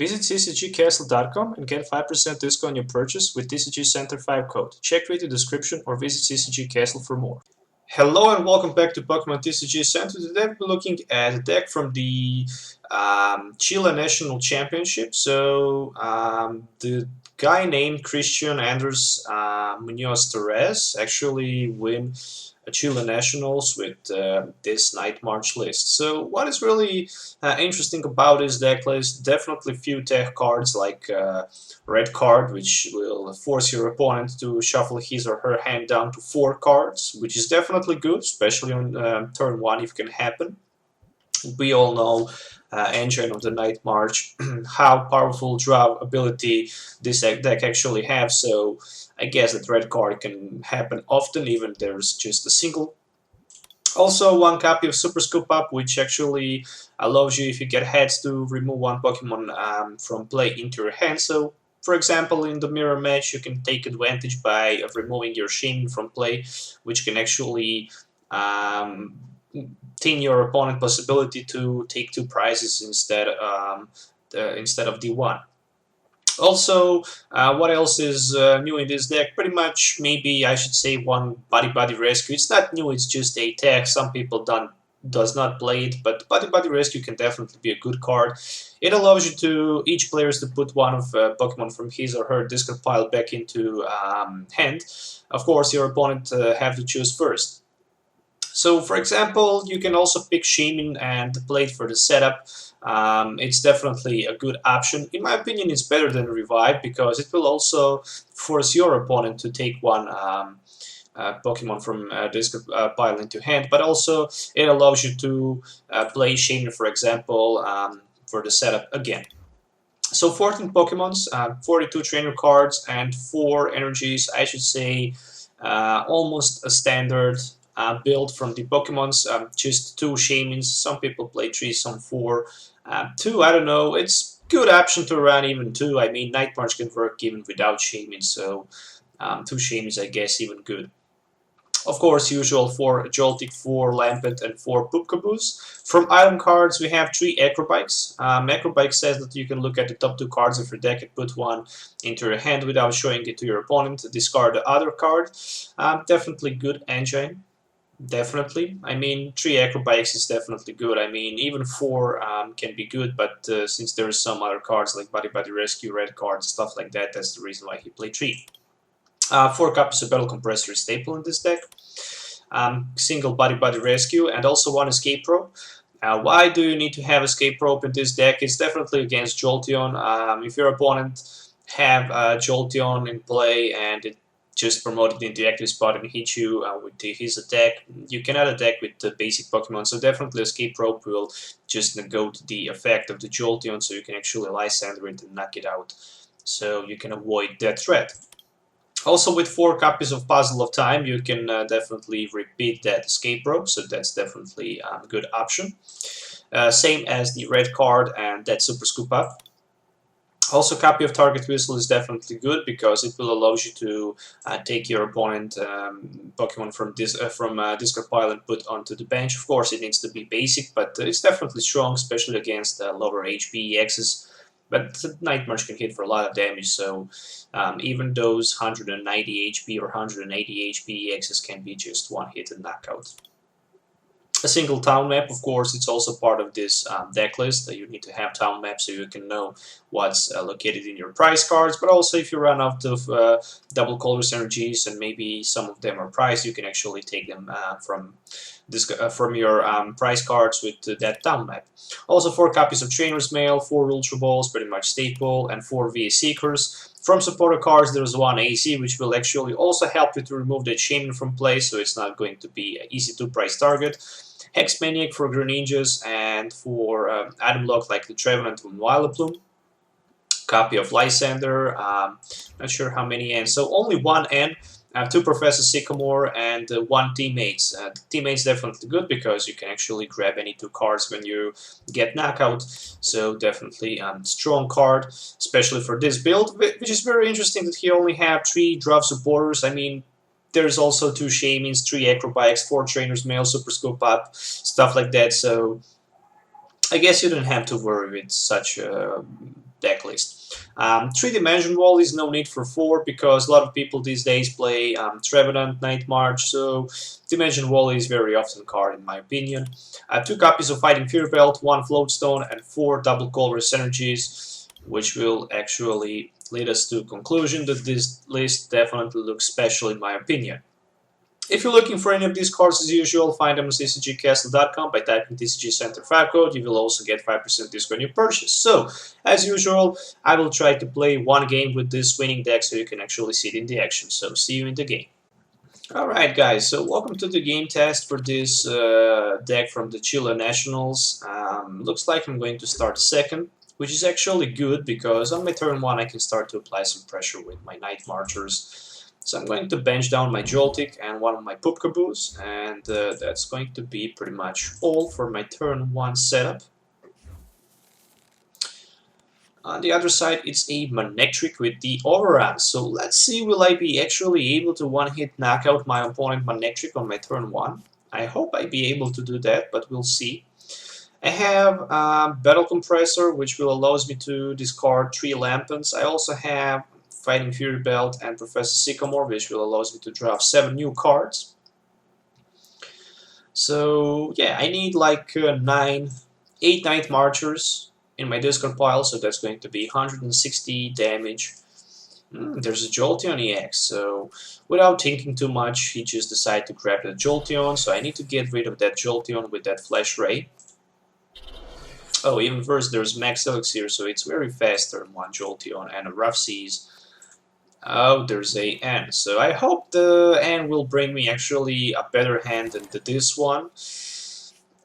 Visit CCGCastle.com and get 5% discount on your purchase with TCG Center 5 code. Check the description or visit CCG Castle for more. Hello and welcome back to Pokemon TCG Center. Today we're looking at a deck from the Chile National Championship. The guy named Cristian Anders Muñoz Torres actually win a Chile Nationals with this Night March list. So what is really interesting about this deck list, definitely few tech cards like red card, which will force your opponent to shuffle his or her hand down to 4 cards, which is definitely good, especially on turn 1 if it can happen. We all know engine of the Night March, how powerful draw ability this deck actually have, so I guess that red card can happen often, even there's just a single. Also, one copy of Super Scoop Up, which actually allows you, if you get heads, to remove one Pokemon from play into your hand. So, for example, in the mirror match, you can take advantage by removing your Shin from play, which can actually tin your opponent possibility to take 2 prizes instead of D1. Also, what else is new in this deck? Pretty much, maybe I should say one Body Rescue. It's not new, it's just a tech. Some people does not play it, but Body Rescue can definitely be a good card. It allows you to, each players to put one of Pokemon from his or her discard pile back into hand. Of course, your opponent have to choose first. So, for example, you can also pick Shaman and play it for the setup. It's definitely a good option. In my opinion, it's better than Revive because it will also force your opponent to take one Pokemon from discard pile into hand, but also it allows you to play Shaman, for example, for the setup again. So 14 Pokemons, 42 trainer cards, and 4 energies. I should say almost a standard build from the Pokemons, just 2 Shamans. Some people play 3, some 4. 2, I don't know, it's good option to run even 2. I mean, Night March can work even without Shamans, so 2 Shamans, I guess, even good. Of course, usual 4 Joltik, 4 Lampet, and 4 Poop Caboose. From item cards, we have 3 Acrobikes. Acrobike says that you can look at the top 2 cards of your deck and put one into your hand without showing it to your opponent. Discard the other card. Definitely good engine. Definitely. I mean, 3 Acrobikes is definitely good. I mean, even 4 can be good, but since there are some other cards like Body Rescue, Red Card, stuff like that, that's the reason why he played 3. 4 copies of Battle Compressor is staple in this deck. Single Body Rescue, and also 1 Escape Rope. Why do you need to have Escape Rope in this deck? It's definitely against Jolteon. If your opponent have Jolteon in play and it just promoted into active spot and hit you with his attack, you cannot attack with the basic Pokemon, so definitely Escape Rope will just negate the effect of the Jolteon, so you can actually Lysander it and knock it out, so you can avoid that threat. Also, with 4 copies of Puzzle of Time, you can definitely repeat that Escape Rope, so that's definitely a good option. Same as the red card and that Super Scoop Up. Also, copy of Target Whistle is definitely good because it will allow you to take your opponent Pokemon from discard pile and put onto the bench. Of course, it needs to be basic, but it's definitely strong, especially against lower HP EXs. But Night March can hit for a lot of damage, so even those 190 HP or 180 HP EXs can be just one hit and knockout. A single town map, of course, it's also part of this deck list. You need to have town maps so you can know what's located in your prize cards, but also if you run out of double colors energies and maybe some of them are prized, you can actually take them from your prize cards with that town map. Also 4 copies of Trainer's Mail, 4 Ultra Balls, pretty much staple, and 4 VA Seekers. From supporter cards, there's 1 AC, which will actually also help you to remove that Shaman from play, so it's not going to be an easy 2-price target. Hex Maniac for Greninjas, and for item lock like the Trevenant from Vileplume. Copy of Lysander, not sure how many N, so only 1 N. 2 Professor Sycamore and 1 Teammates. Teammates definitely good because you can actually grab any 2 cards when you get knockout. So definitely strong card, especially for this build, which is very interesting that he only have 3 draft supporters. I mean, there's also 2 Shamans, 3 Acrobikes, 4 Trainers Mail, Super Scoop Up, stuff like that. So I guess you don't have to worry with such deck list. 3-dimension wall is no need for 4 because a lot of people these days play Trevenant, Night March, so dimension wall is very often card in my opinion. 2 copies of Fighting Fury Belt, 1 Floatstone, and 4 double colorless energies, which will actually lead us to conclusion that this list definitely looks special in my opinion. If you're looking for any of these cards, as usual, find them on CCGCastle.com by typing TCG Center 5 code. You will also get 5% discount on your purchase. So, as usual, I will try to play one game with this winning deck so you can actually see it in the action. So, see you in the game. Alright guys, so welcome to the game test for this deck from the Chile Nationals. Looks like I'm going to start second, which is actually good because on my turn 1 I can start to apply some pressure with my Night Marchers. So I'm going to bench down my Joltik and one of my Poop-Caboos, and that's going to be pretty much all for my turn 1 setup. On the other side, it's a Manectric with the Overrun. So let's see, will I be actually able to one-hit knock out my opponent Manectric on my turn 1? I hope I'll be able to do that, but we'll see. I have Battle Compressor, which will allows me to discard 3 Lampens. I also have Fighting Fury Belt and Professor Sycamore, which will allows me to draw 7 new cards. So yeah, I need like 8 Night Marchers in my discard pile, so that's going to be 160 damage. There's a Jolteon EX, so without thinking too much, he just decided to grab the Jolteon, so I need to get rid of that Jolteon with that Flash Ray. Oh, even worse, there's Max Elixir, so it's very fast turn 1 Jolteon and a Rough Seas. Oh, there's a N. So I hope the N will bring me actually a better hand than this one.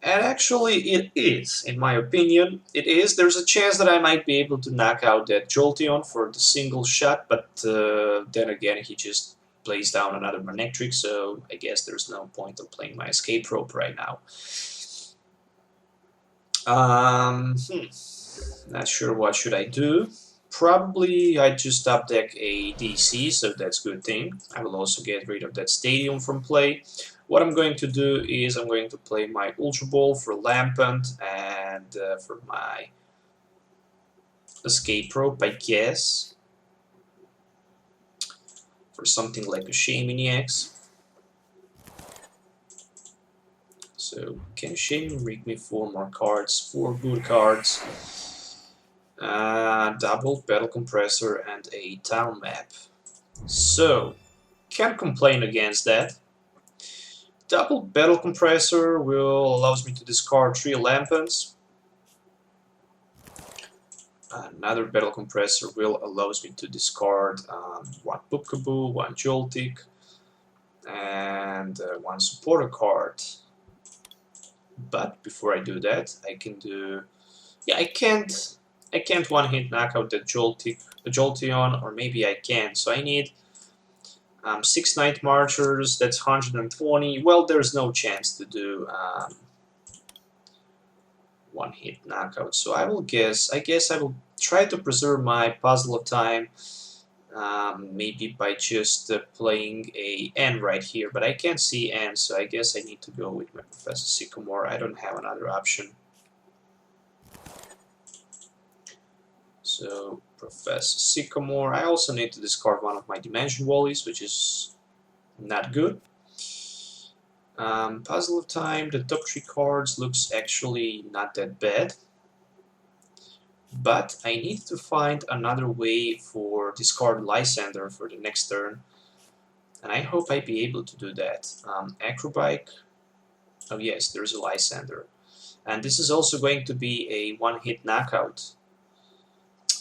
And actually it is, in my opinion. It is. There's a chance that I might be able to knock out that Jolteon for the single shot, but then again he just plays down another Manectric, so I guess there's no point of playing my Escape Rope right now. Not sure what should I do. Probably I just top deck a DC, so that's a good thing. I will also get rid of that Stadium from play. What I'm going to do is I'm going to play my Ultra Ball for Lampent and for my Escape Rope, I guess. For something like a Shaman EX. So can Shaman rig me 4 more cards, 4 good cards. Double Battle Compressor and a Town Map. So, can't complain against that. Double Battle Compressor will allows me to discard 3 Lampens. Another Battle Compressor will allows me to discard 1 Poop-Caboo, 1 Joltik, and 1 supporter card. But before I do that, I can do... Yeah, I can't one-hit knock out the Jolteon, or maybe I can. So I need 6 Night Marchers, that's 120. Well, there's no chance to do one-hit knockout. So I guess I will try to preserve my Puzzle of Time, maybe by just playing a N right here. But I can't see N, so I guess I need to go with my Professor Sycamore. I don't have another option. So, Professor Sycamore. I also need to discard one of my Dimension Wallies, which is not good. Puzzle of Time, the top 3 cards looks actually not that bad. But I need to find another way for discard Lysander for the next turn. And I hope I'll be able to do that. Acrobike. Oh yes, there's a Lysander. And this is also going to be a one-hit knockout.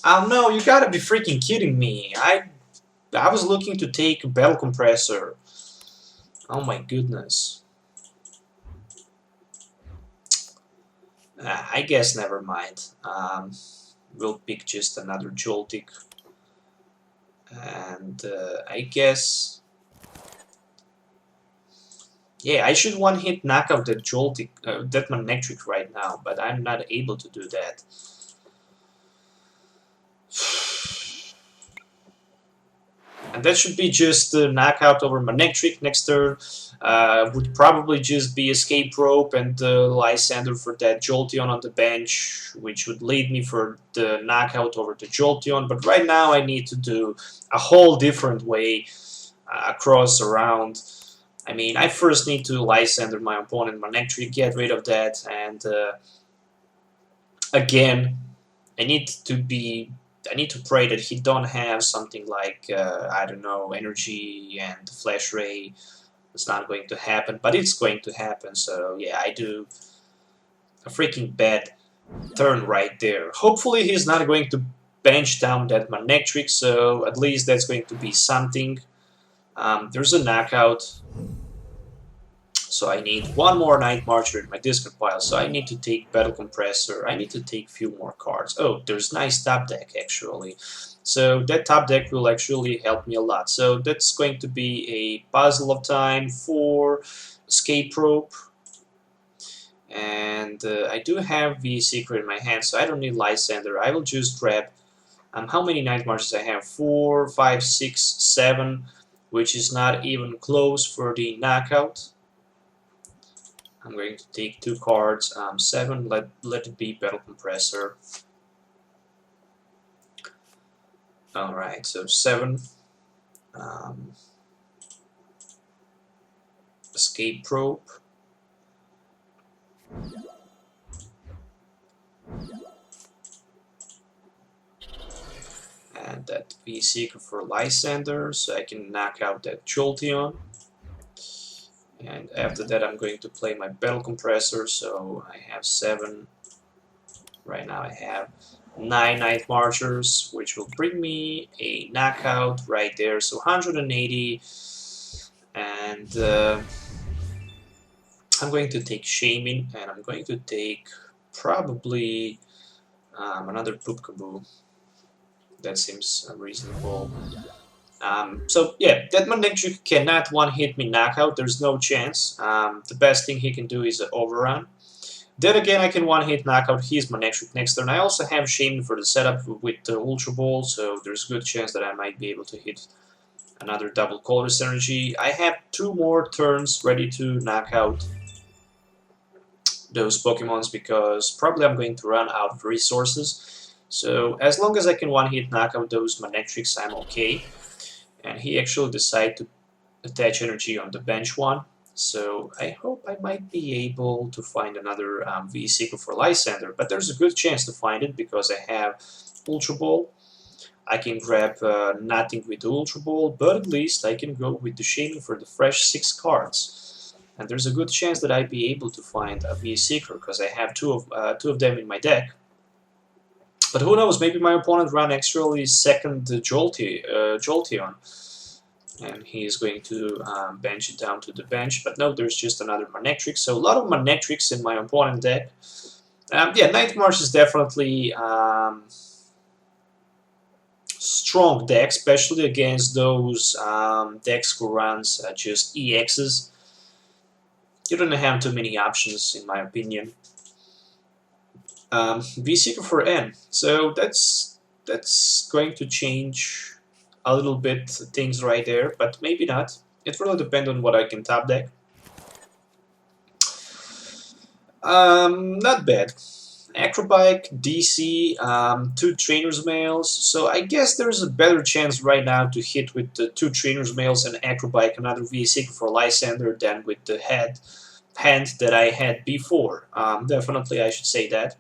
Oh no, you gotta be freaking kidding me. I was looking to take a Battle Compressor. Oh my goodness. I guess never mind. We'll pick just another Joltik. And I guess... Yeah, I should one-hit knock out that Joltik, that Manectric right now, but I'm not able to do that. And that should be just the knockout over Manectric next turn. Would probably just be Escape Rope and Lysander for that Jolteon on the bench, which would lead me for the knockout over the Jolteon. But right now I need to do a whole different way across around. I mean, I first need to Lysander my opponent Manectric, get rid of that, and again, I need to pray that he don't have something like I don't know, energy and flash ray. It's not going to happen, but it's going to happen. So yeah, I do a freaking bad turn right there. Hopefully he's not going to bench down that Manectric, so at least that's going to be something. There's a knockout. So I need one more Night Marcher in my discard pile. So I need to take Battle Compressor. I need to take a few more cards. Oh, there's nice top deck actually. So that top deck will actually help me a lot. So that's going to be a puzzle of time for Escape Rope. And I do have the Secret in my hand, so I don't need Lysander. I will just grab how many Night Marches I have? 4, 5, 6, 7, which is not even close for the knockout. I'm going to take 2 cards, 7, let it be Battle Compressor. Alright, so 7. Escape Rope. And that V-Seeker for Lysander, so I can knock out that Jolteon. And after that I'm going to play my Battle Compressor, so I have 7. Right now I have 9 Night Marchers, which will bring me a knockout right there, so 180. And I'm going to take Shaman, and I'm going to take probably another Poop-Kaboo. That seems reasonable. So yeah, that Manectric cannot one-hit me knockout. There's no chance. The best thing he can do is an overrun. Then again, I can one-hit knockout his Manectric next turn. I also have Shaman for the setup with the Ultra Ball, so there's a good chance that I might be able to hit another double Colorless Energy. I have 2 more turns ready to knock out those Pokemons because probably I'm going to run out of resources. So as long as I can one-hit knock out those Manectrics, I'm okay. And he actually decided to attach energy on the bench one. So I hope I might be able to find another V-Seeker for Lysander, but there's a good chance to find it because I have Ultra Ball. I can grab nothing with the Ultra Ball, but at least I can go with the Shaman for the fresh 6 cards. And there's a good chance that I'd be able to find a V-Seeker because I have two of them in my deck. But who knows, maybe my opponent ran actually second Jolteon. And he is going to bench it down to the bench. But no, there's just another Manectric. So a lot of Manectrics in my opponent deck. Yeah, Night March is definitely strong deck, especially against those decks who runs just EXs. You don't have too many options, in my opinion. V-Seeker for N. So that's going to change a little bit things right there, but maybe not. It really depends on what I can top deck. Not bad. Acrobike, DC, 2 Trainer's Mails. So I guess there's a better chance right now to hit with the 2 Trainer's Mails and Acrobike another V-Seeker for Lysander than with the hand that I had before. Definitely, I should say that.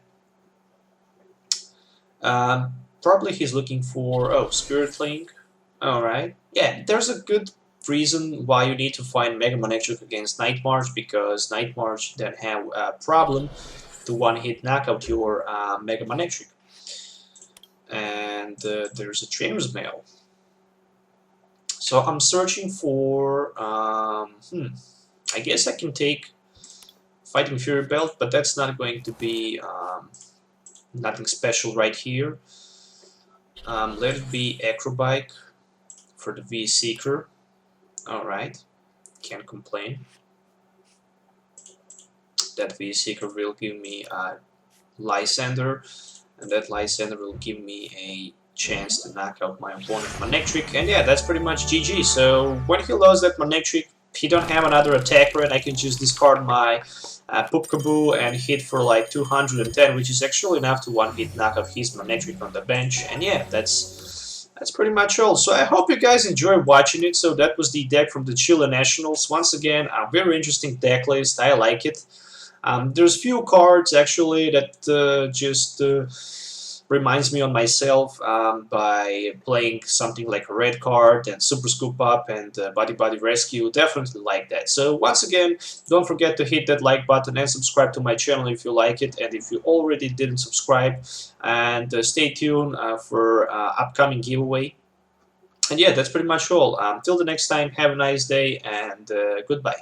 Probably he's looking for Spirit Link. Alright. Yeah, there's a good reason why you need to find Mega Manectric against Night March, because Night March then have a problem to one-hit knockout your Mega Manectric. And there's a Trainer's Mail. So I'm searching for... I guess I can take Fighting Fury Belt, but that's not going to be nothing special right here. Let it be Acrobike for the V-Seeker. Alright, can't complain. That V-Seeker will give me Lysander. and that Lysander will give me a chance to knock out my opponent Manectric, and yeah, that's pretty much GG. So when he lost that Manectric, he don't have another attacker, and I can just discard my Poopkaboo and hit for like 210, which is actually enough to one-hit knock out his Manectric on the bench, and yeah, that's pretty much all. So I hope you guys enjoyed watching it. So that was the deck from the Chile Nationals. Once again, a very interesting deck list. I like it. There's few cards actually that just reminds me on myself by playing something like a red card and Super Scoop Up and Body Body Rescue. Definitely like that. So once again, don't forget to hit that like button and subscribe to my channel if you like it, and if you already didn't subscribe, and stay tuned for upcoming giveaway. And yeah, that's pretty much all. Till the next time, have a nice day, and goodbye.